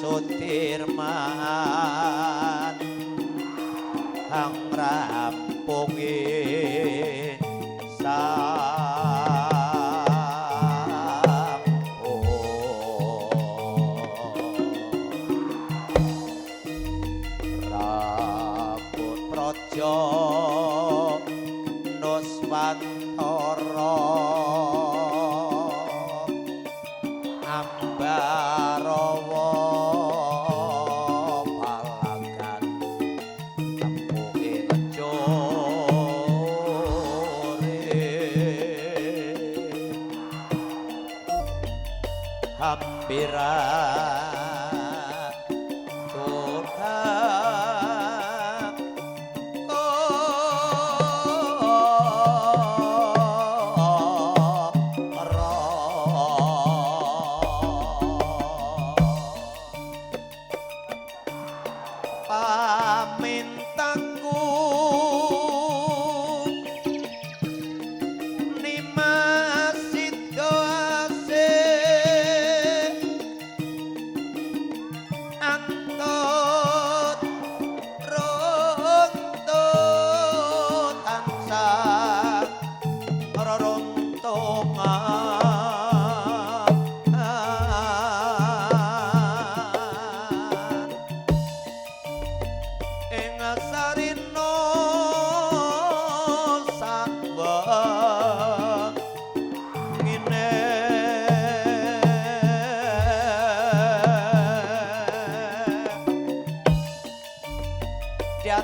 Sudirman hang rampungi Rabut Praja Nuswantara Ambarawa Hampira Tuhan pamintaku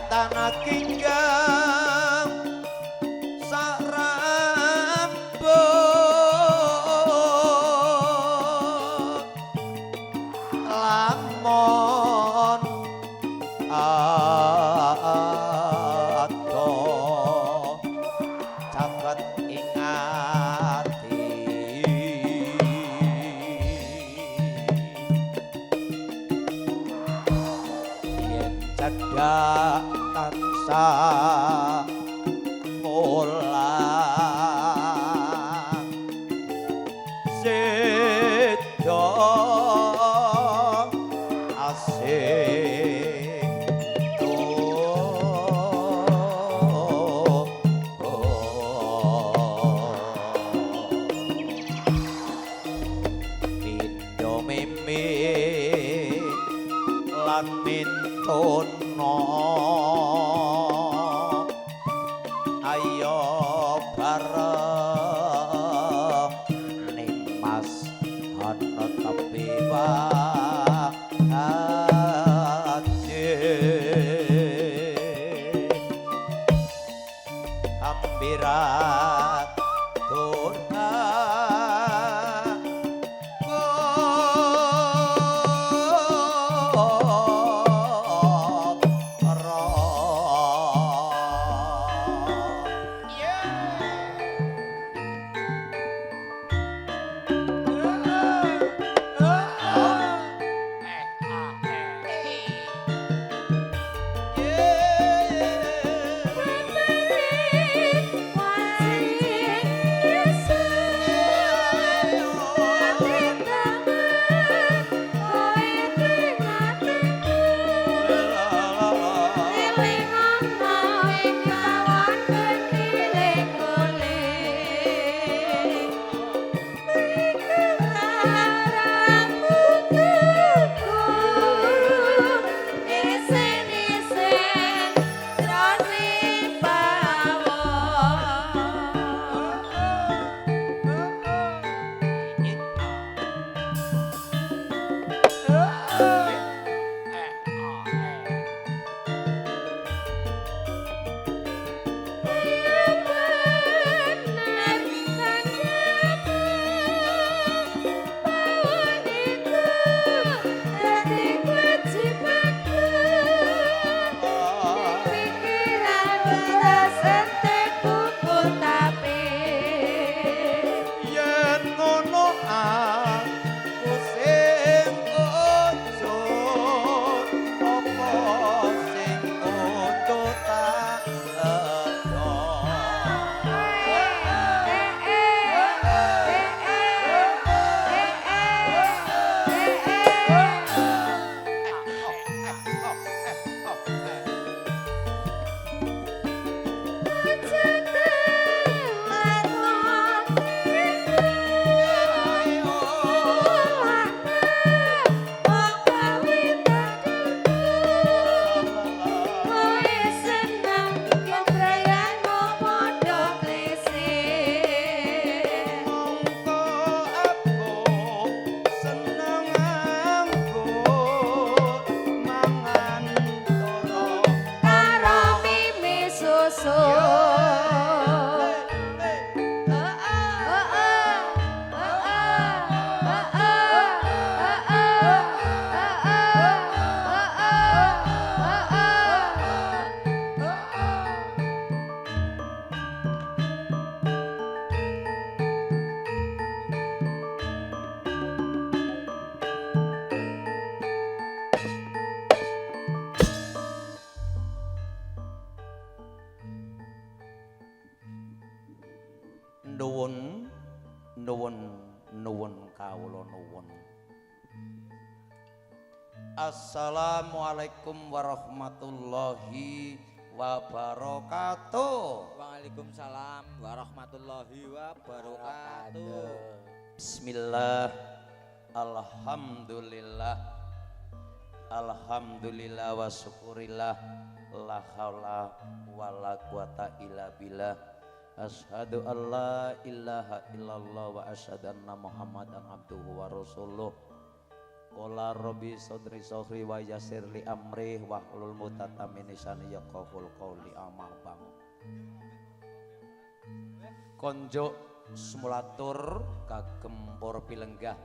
tanah kinggang sarambut lamun ado caket ing ati yen cedhak tansah mulang sedo asih pindho mimi lan mintono ayo bareng ning mas ana tepi wae hampirat nuwun nuwun nuwun kawula nuwun. Assalamualaikum warahmatullahi wabarakatuh. Waalaikumsalam warahmatullahi wabarakatuh. Bismillah. Alhamdulillah. Alhamdulillah wa syukurillah. La haula wala quwata illa billah. Asyhadu an la ilaha illallah wa asyhadu anna Muhammadan abduhu wa rasuluh. Qala rabbi sadri sohri wa yassir li amri wa hlul mutata min lisani yaqul qawli amah bang. Konjo semulatur kagem para pilenggah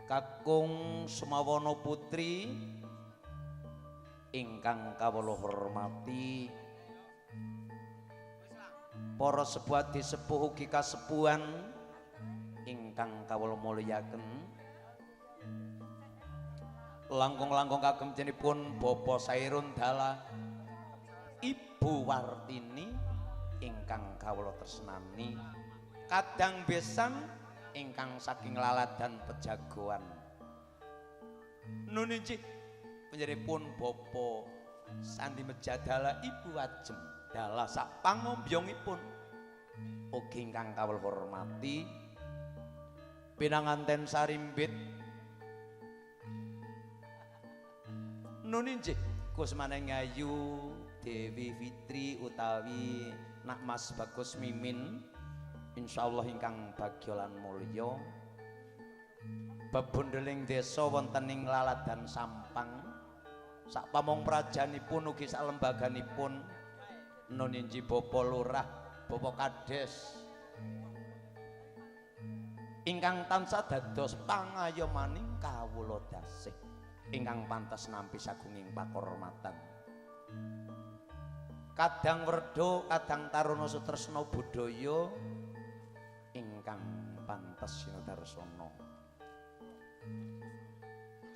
kakung semawana putri ingkang kawula hormati, para sepuh sepuh ugi kasepuhan ingkang kawula mulyaken, langkung-langkung kagem jenipun Bapak Sairun Dala, Ibu Wartini ingkang kawula tresnani, kadang besan ingkang saking laladan pejagoan. Nuninci panjenenganipun Bapak Sandi Mejadala, Ibu Ajem Dala sak pangombyongipun ugi ingkang kawula hormati pinanganten sarimbit nuninci Kusmaneng Ayu Dewi Fitri utawi Nak Mas Bagus Mimin, insyaallah ingkang bagya lan mulya, bebondeling desa wonten ing Laladan Sampang, sak pamong prajanipun ugi sak lembaganipun nuninji Bapak Lurah, Bapak Kades ingkang tansah dados pangayomaning kawula dasih ingkang pantes nampi sagunging pakurmatan. Kadang Werda, kadang Taruna Sutresna Budaya ingkang pantes sinudarsana.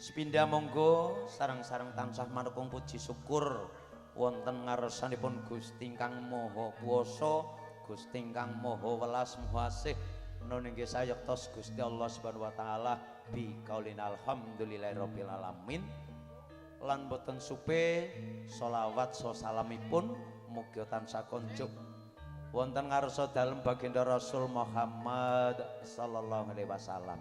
Sepindha monggo sareng-sareng tansah manukung puji syukur wonten ngarsanipun Gusti ingkang Maha Kuwasa, Gusti ingkang Maha Welas Maha Asih, nuninggi sayektos Gusti Allah Subhanahu wa taala bi qaulin alhamdulillahirabbil alamin. Lan boten supe sholawat so salamipun mugi tansah konjuk wonten ngarsa dalem baginda Rasul Muhammad sallallahu alaihi wasallam.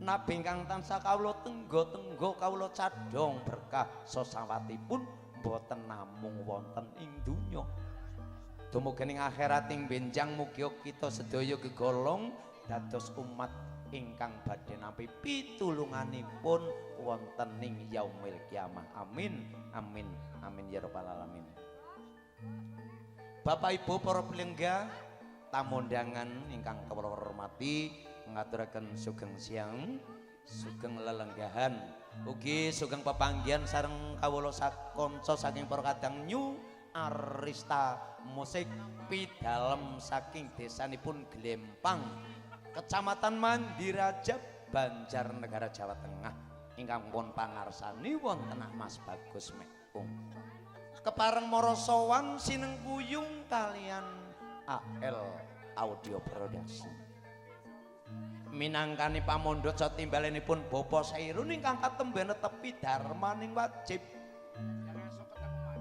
Nabi ingkang tansah kawula tenggo-tenggo kawula cadhong berkah sosawatipun boten namung wonten ing donya. Dumugi ing akhirat ing benjang mugi kita sedaya gegolong dados umat ingkang badhe nampi pitulunganipun wonten ing yaumil kiamah. Amin amin amin ya rabbal alamin. Bapak Ibu para pilenggah tamu undangan ingkang kawula hormati, ngaturaken sugeng siang, sugeng lelenggahan, ugi sugeng pepanggihan sareng kawula sakonca saking para kadang New Arista Musik pidalem saking desanipun Glempang, Kecamatan Mandirajab, Banjarnegara, Jawa Tengah, ingkang pun pangarsani wonten Mas Bagus Mekung. Kepareng mara sowan sinengkuyung kalian AL Audio Production. Minangkani pamondhot satimbalenipun Bapak Sairun ingkang katembe netepi darmaning wajib.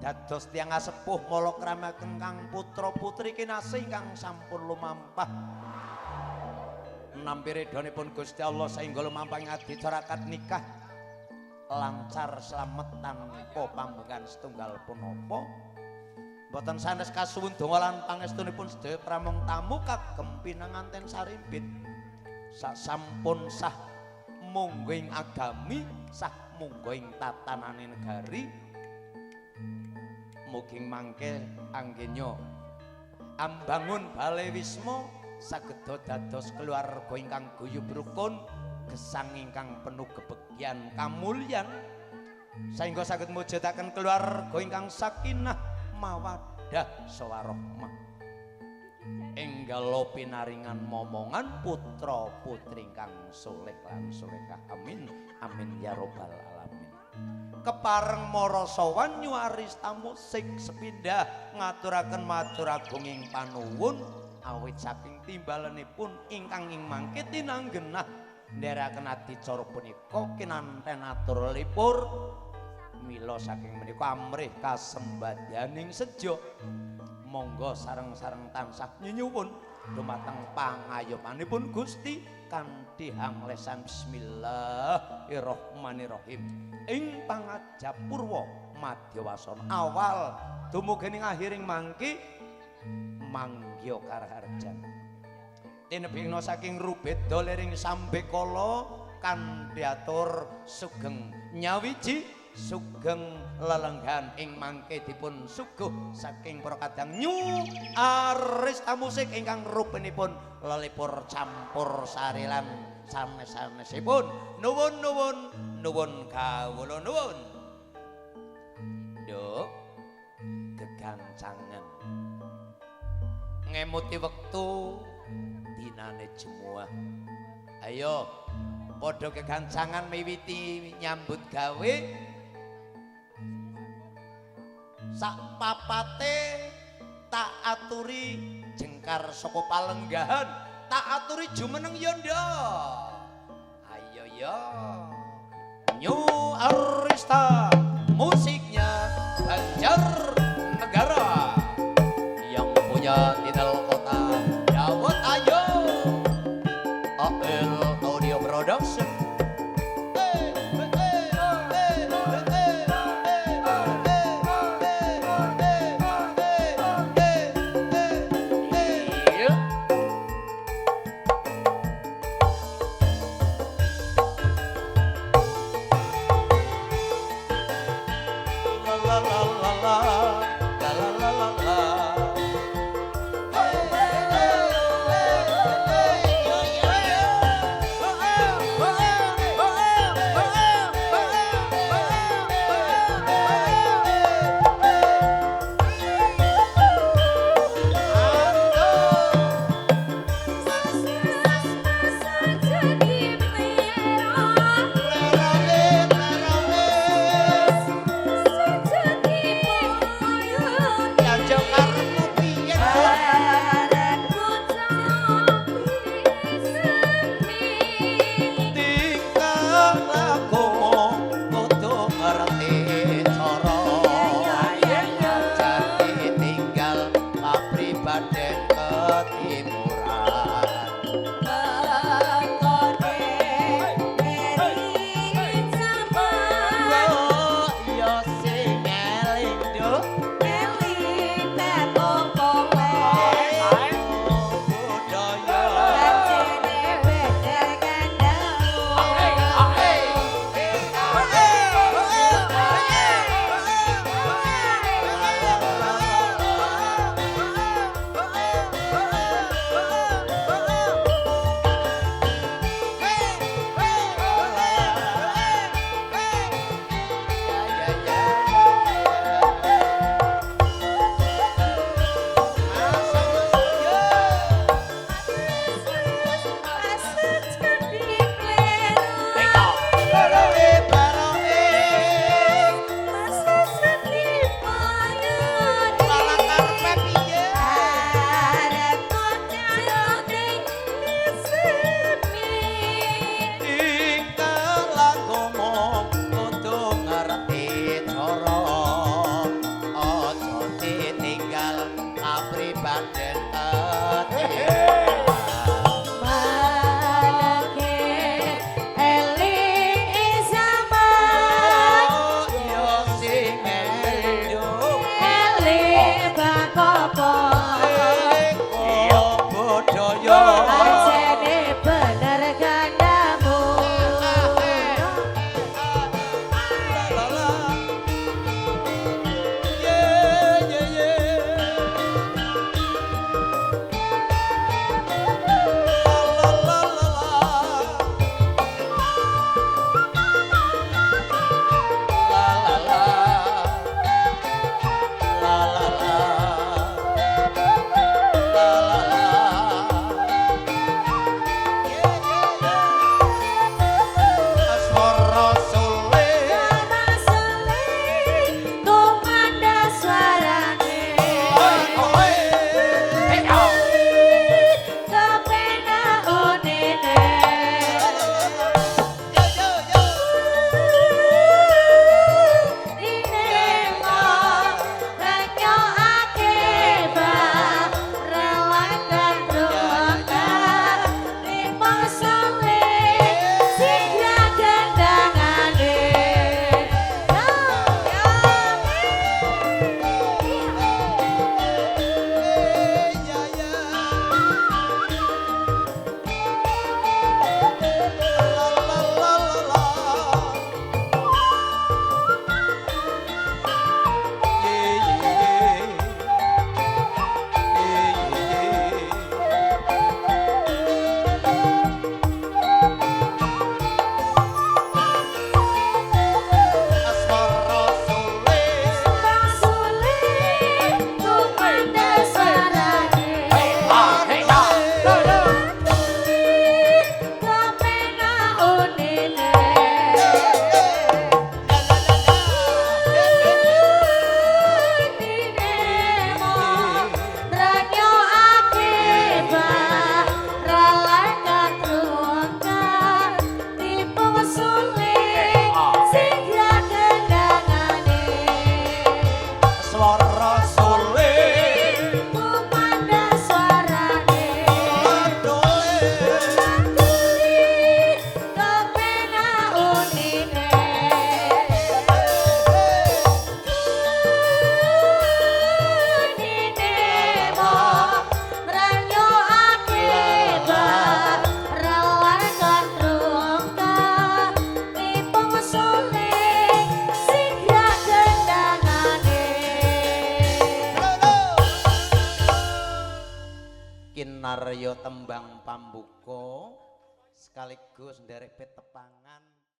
Dados tiyang sepuh mala kramaken kang putra putri kinasih ingkang sampun lumampah nampi ridhonipun Gusti Allah saengga lumampah ing adicara akad nikah lancar slamet tanpa pambengan setunggal punapa. Boten sanes kasuwun donga lan pangestunipun sedaya pramong tamu kagem pinanganten sarimbit sasampun sah munggo ing agami, sah munggo ing tatanane negari. Mugi mangke anggenya ambangun Bale Wisma sageda dados keluarga ingkang guyub rukun, gesang ingkang penuh kebegyan kamulyan, saengga saged mujudaken keluarga ingkang sakinah mawaddah sawarahmah. Enggal pinaringan momongan putra putri ingkang soleh lan solehah. Amin amin ya rabbal alamin. Kepareng mara sowan New Arista Musik sepindah ngaturaken matur agunging panuwun awit saking timbalanipun ingkang ing mangke tinanggenah ndherekaken adicara punika kinanten atur lipur mila saking menika amrih kasembadyaning sejo monggo sareng-sareng tansah nyuwun dumateng pangayomanipun Gusti kanthi hanglesan bismillahirrahmanirrahim ing pangajapurwa madyawasana awal dumugining akhiring mangki manggya karaharjan tinebingna saking rubeda lering sambekala kanthi atur sugeng nyawiji sugeng lelenggan ing mangke dipun suguh saking para kadang nyu arista musik ingkang rupenipun lelipur campur sari lan sanes-sanesipun nuwun kawula nuwun nduk gegancangan ngemuti wektu dinane jemuah ayo padha kegancangan miwiti nyambut gawe sak papate tak aturi jengkar saka palenggahan tak aturi jumeneng ya ndak ayo ya New Arista musiknya Banjar Negara yang punya titel kota Dawet ayo AL Audio Production kinarya tembang pambuka sekaligus nderek petepangan